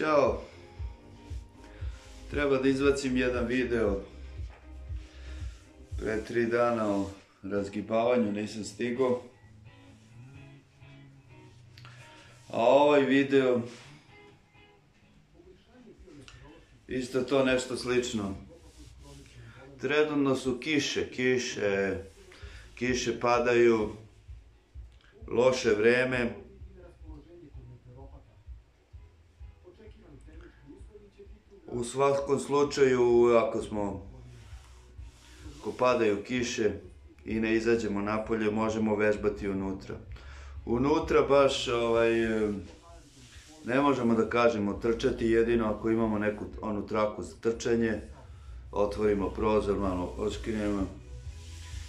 Ćao! Treba da izbacim jedan video pre 3 dana o razgibavanju, nisam stigao. A ovaj video isto to nešto slično. Trenutno su kiše padaju, loše vreme. U svakom slučaju, ako padaju kiše i ne izađemo napolje, možemo vežbati unutra. Unutra baš ne možemo da kažemo trčati, jedino ako imamo neku onu traku za trčanje, otvorimo prozor, malo oškrinemo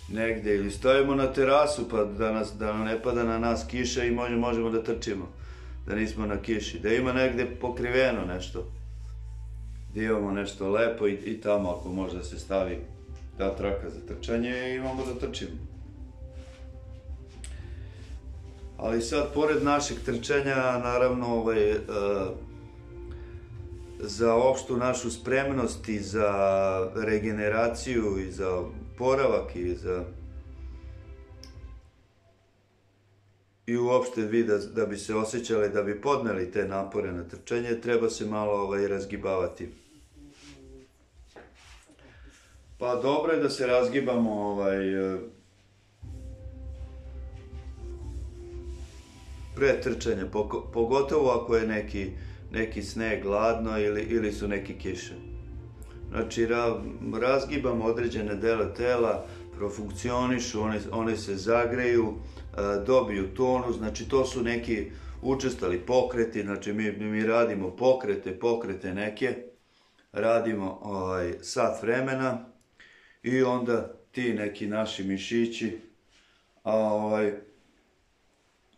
negde ili stojimo na terasu pa da ne pada na nas kiša i možemo da trčimo, da nismo na kiši, da ima negde pokriveno nešto, da imamo nešto lepo i tamo ako može da se stavi ta traka za trčanje imamo da trčimo. Ali sad, pored našeg trčanja, naravno, za opštu našu spremnost i za regeneraciju i za oporavak i uopšte vi da bi se osjećali, da bi podneli te napore na trčanje, treba se malo razgibavati. Pa dobro je da se razgibamo pre trčanja, pogotovo ako je neki sneg, ladno ili su neke kiše. Znači, razgibamo određene dele tela, profunkcionišu, one se zagreju, dobiju tonus, znači to su neki učestali pokreti, znači mi radimo pokrete neke, radimo sat vremena i onda ti neki naši mišići,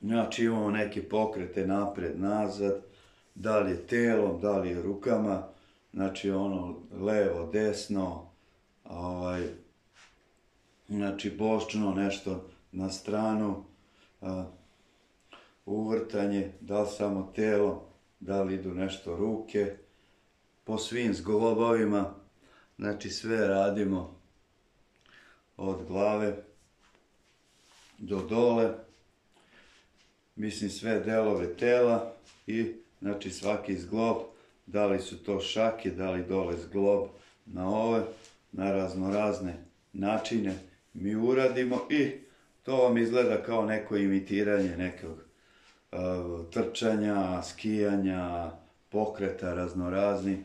znači imamo neke pokrete napred, nazad, da li je telom, da li je rukama, znači levo, desno, znači bočno nešto na stranu, uvrtanje, da li samo telo, da li idu nešto ruke, po svim zglobovima, znači sve radimo od glave do dole, mislim sve delove tela i znači svaki zglob, da li su to šake, da li dole zglob na raznorazne načine mi uradimo i to vam izgleda kao neko imitiranje nekog trčanja, skijanja, pokreta raznorazni.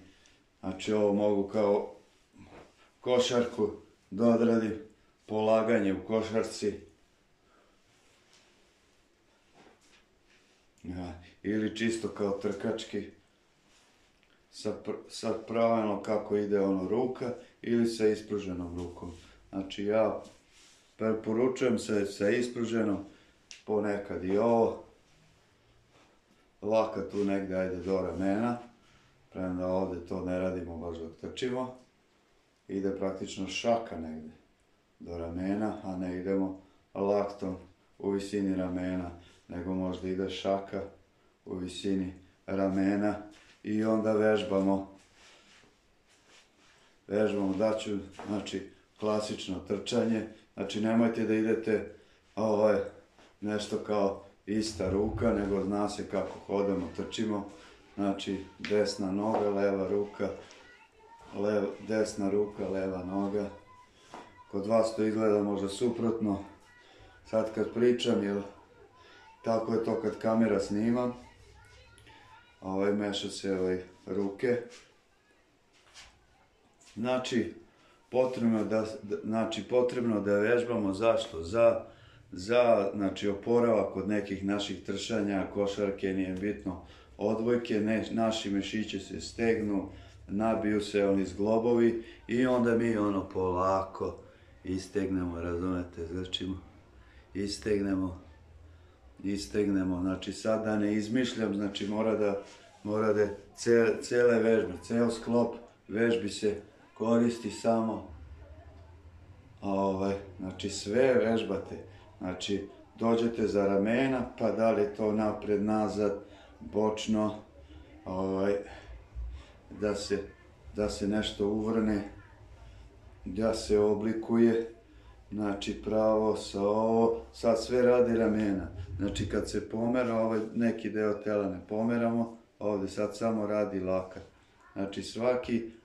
Znači ovo mogu kao košarku da odradim, polaganje u košarci. Ili čisto kao trkački, sa pravilno kako ide ruka ili sa ispruženom rukom. Znači ja preporučujem se sa ispruženom, ponekad i ovo, laka tu negde, ajde do ramena, premda ovde to ne radimo baš dok trčimo, ide praktično šaka negde do ramena, a ne idemo laktom u visini ramena, nego možda ide šaka u visini ramena i onda vežbamo, daću, znači, klasično trčanje, znači nemojte da idete nešto kao ista ruka, nego zna se kako hodamo, trčimo, znači desna noga, leva ruka, desna ruka, leva noga. Kod vas to izgleda možda suprotno, sad kad pričam, jer tako je to kad kamera snima, meša se ruke. Znači, potrebno da vežbamo, zašto? Za oporavak od nekih naših trčanja, košarke, nije bitno, odbojke, naši mišići se stegnu, nabiju se oni zglobovi i onda mi polako istegnemo, razumete, zgrčimo, istegnemo, znači sad da ne izmišljam, znači mora da cele vežbe, ceo sklop vežbi se koristi samo, znači sve vežbate, znači dođete za ramena, pa da li je to napred, nazad, bočno, da se nešto uvrne, da se oblikuje, znači pravo sa ovo, sad sve radi ramena, znači kad se pomera ovaj neki deo tela ne pomeramo, ovdje sad samo radi lakat, znači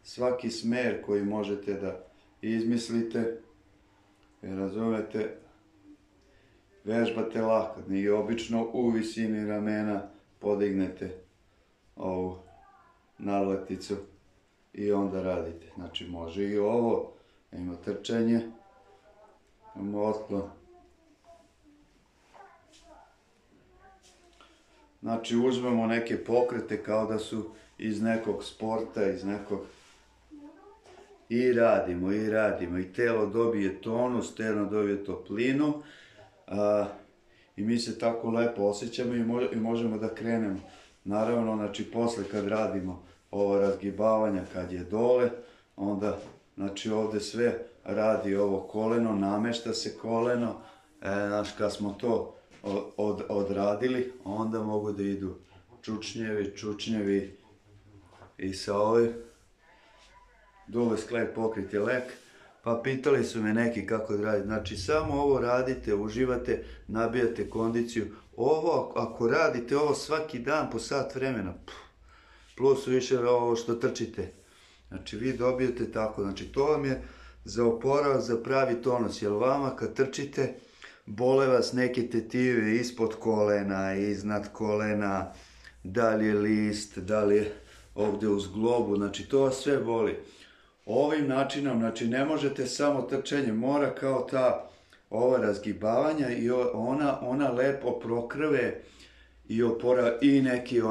svaki smer koji možete da izmislite, razumete, vežbate lakat, nije obično u visini ramena podignete ovu naleticu i onda radite. Znači može i ovo, ima trčanje, ima otklon. Znači uzmemo neke pokrete kao da su iz nekog sporta, iz nekog... I radimo, i telo dobije tonus, telo dobije toplinu i mi se tako lepo osjećamo i možemo da krenemo. Naravno, znači posle kad radimo ovo razgibavanja, kad je dole, onda znači ovdje sve radi ovo koleno, namešta se koleno, znači kad smo to odradili, onda mogu da idu čučnjevi i sa ovim. Dole sklep pokrit je lek, pa pitali su me neki kako da radite. Znači samo ovo radite, uživate, nabijate kondiciju. Ovo, ako radite ovo svaki dan po sat vremena, plus više ovo što trčite. Znači vi dobijete tako, znači to vam je za oporavak, za pravi tonus. Jer vama kad trčite, bole vas neke tetive ispod kolena, iznad kolena, da li je list, da li je ovdje uz globu, znači to vas sve boli. Ovim načinom, znači ne možete samo trčanje, mora kao ta ova razgibavanja i ona lepo prokrve i opora i neki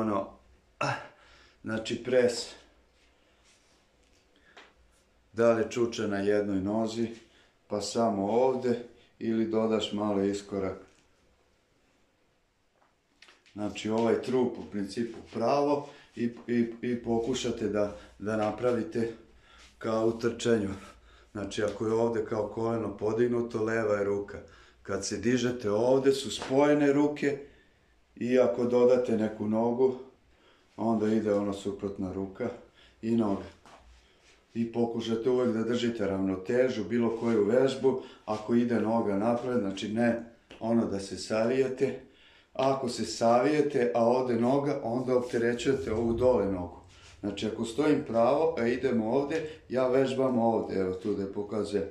znači pres. Da li čuča na jednoj nozi, pa samo ovdje ili dodaš malo iskorak. Znači ovaj trup u principu pravo i pokušate da napravite kao u trčanju. Znači ako je ovdje kao koleno podignuto, leva je ruka. Kad se dižete ovdje su spojene ruke i ako dodate neku nogu, onda ide suprotna ruka i noga. I pokušate uvijek da držite ravnotežu, bilo koju vežbu, ako ide noga napred, znači ne da se savijete. Ako se savijete, a ode noga, onda opterećujete ovu dole nogu. Znači ako stojim pravo, a idemo ovdje, ja vežbam ovdje, evo tu da pokazujem.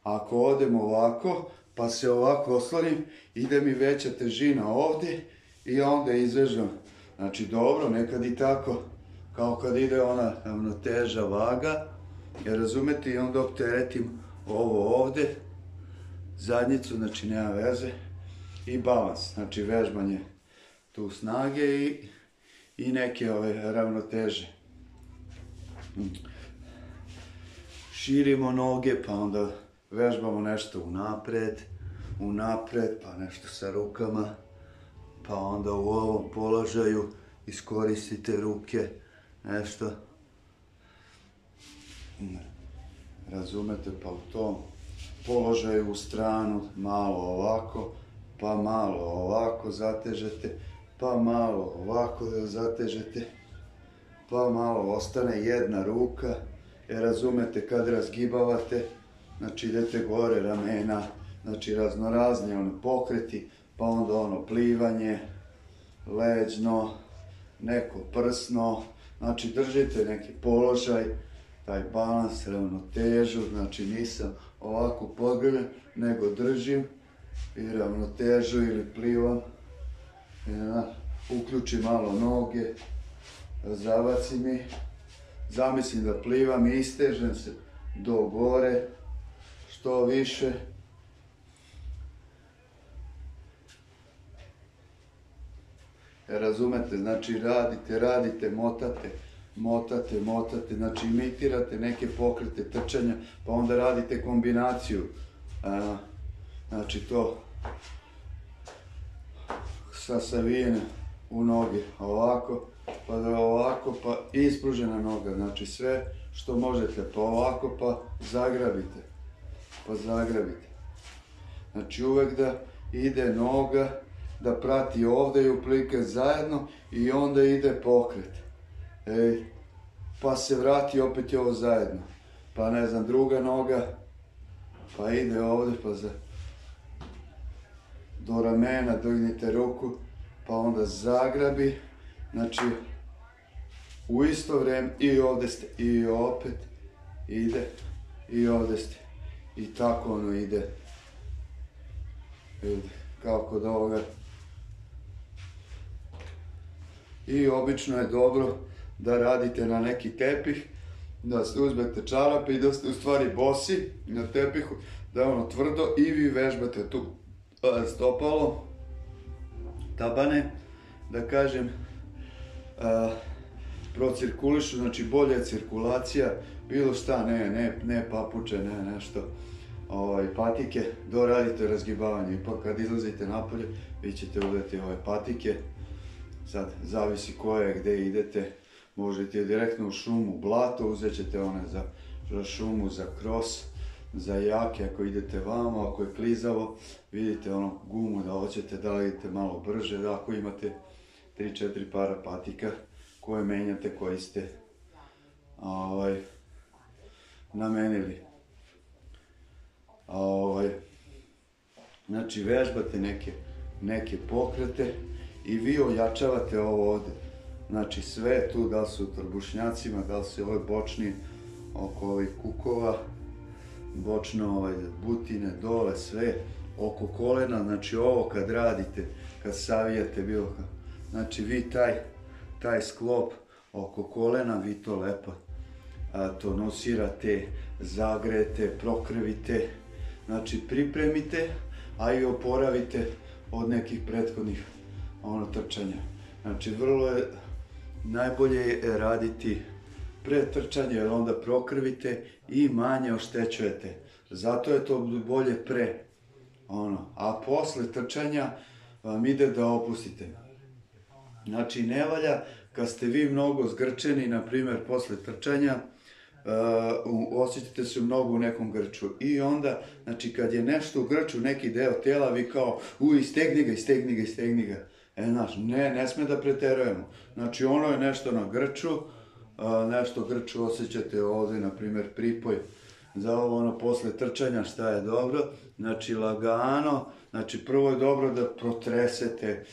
Ako odemo ovako, pa se ovako oslonim, ide mi veća težina ovdje i onda izvežbam. Znači dobro, nekad i tako, kao kad ide ona ravnoteža vaga, jer razumete, i onda opteretim ovo ovdje, zadnjicu, znači nema veze, i balans, znači vežbanje tu snage i neke ravnoteže. Širimo noge, pa onda vežbamo nešto unapred, pa nešto sa rukama, pa onda u ovom položaju iskoristite ruke, nešto. Razumete, pa u tom položaju u stranu, malo ovako, pa malo ovako zatežete, pa malo ovako zatežete, pa malo ostane jedna ruka, jer razumete kad razgibavate, znači idete gore ramena, znači raznorazni pokreti, pa onda plivanje, leđno, neko prsno, znači držite neki položaj, taj balans, ravnotežu, znači nisam ovako podgrljen, nego držim i ravnotežu ili plivam, uključim malo noge, zabacim ih, zamislim da plivam i istežem se do gore, što više. Razumete, znači radite, motate, znači imitirate neke pokrete trčanja, pa onda radite kombinaciju, znači to sa savijenjem u noge, ovako, pa ispružena noga, znači sve što možete, pa ovako, pa zagrabite. Znači uvek da ide noga, da prati ovdje i uplike zajedno i onda ide pokret. pa se vrati opet je ovo zajedno. Pa ne znam, druga noga, pa ide ovdje, pa do ramena dignite ruku, pa onda zagrabi, znači u isto vrijeme i ovdje ste, i opet ide, i ovdje ste, i tako ono ide, kao kod ovoga. I obično je dobro da radite na neki tepih, da ste uzmete čarape i da ste u stvari bosi na tepihu, da je ono tvrdo i vi vežbate tu stopalo, tabane, da kažem, procirkulišu, znači bolja je cirkulacija, bilo šta, ne papuče, ne nešto, patike, doradite razgibavanje, ipak kad izlazite napolje, vi ćete uzeti ove patike, sad zavisi koje, gdje idete, možete direktno u šumu, blato, uzet ćete one za šumu, za kros, za jake, ako idete vamo, ako je klizavo, vidite ono gumu da hoćete, da li idete malo brže, da ako imate 3-4 para patika koje menjate, koji ste namenili. Znači vežbate neke pokrete i vi ojačavate ovo ovdje. Znači sve tu, da li su u trbušnjacima, da li su ovoj bočni oko ovih kukova, bočno butine, dole, sve oko kolena, znači ovo kad radite, kad savijate bilo kako, znači vi taj sklop oko kolena, vi to lepo tonosirate, zagrejete, prokrvite, znači pripremite, a i oporavite od nekih prethodnih trčanja. Znači vrlo je najbolje raditi pre trčanja, jer onda prokrvite i manje oštećujete. Zato je to bolje pre. A posle trčanja vam ide da opustite. Znači ne valja kad ste vi mnogo zgrčeni, na primjer posle trčanja, osjećate se mnogo u nekom grču. I onda, znači kad je nešto u grču, neki deo tela, vi kao, istegni ga. Znaš, ne sme da preterujemo. Znači ono je nešto na grču, nešto grču osjećate ovdje, na primjer pripoj. Za ovo posle trčanja šta je dobro, znači lagano, znači prvo je dobro da protresete,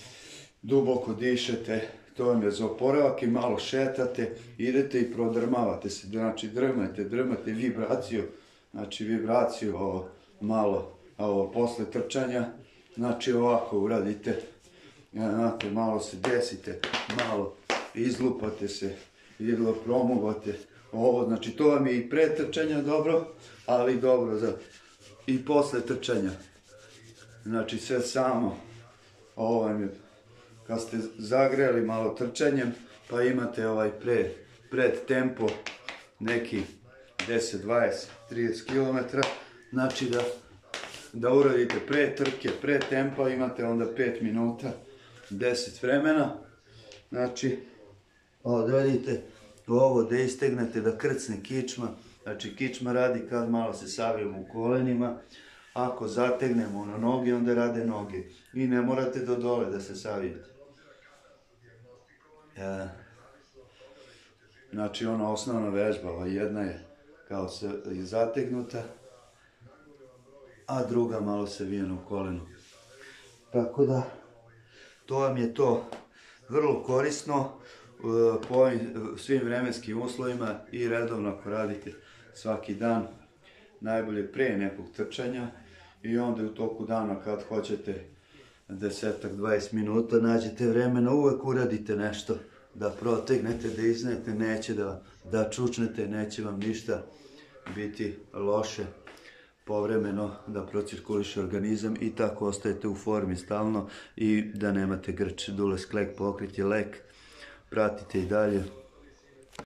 duboko dišete, to vam je za oporavak i malo šetate, idete i prodrmavate se, znači drmate vibraciju, znači vibraciju malo posle trčanja, znači ovako uradite, malo se desite, malo izlupate se, promuvate ovo, znači to vam je i pre trčanja dobro, ali dobro i posle trčanja. Znači sve samo, ovo vam je, kad ste zagrejali malo trčanjem, pa imate pred tempo, neki 10, 20, 30 km, znači da uradite pre trke, pre tempa, imate onda 5 minuta, 10 vremena, znači odradite ovo da istegnete, da krcne kičma, znači kičma radi kad malo se savijemo u kolenima, ako zategnemo na noge, onda rade noge i ne morate do dole da se savijete. Znači ona osnovna vežba, jedna je kao se zategnuta, a druga malo se vijena u kolenu. Tako da, to vam je to vrlo korisno po svim vremenskim uslovima i redovno ako radite svaki dan, najbolje pre nekog trčanja i onda u toku dana kad hoćete 10-20 minuta nađete vremena, uvek uradite nešto, da protegnete, da iznete, neće da čučnete, neće vam ništa biti loše povremeno, da procirkuliše organizam i tako ostajete u formi stalno i da nemate grč, dule, sklek, pokrit je lek, pratite i dalje.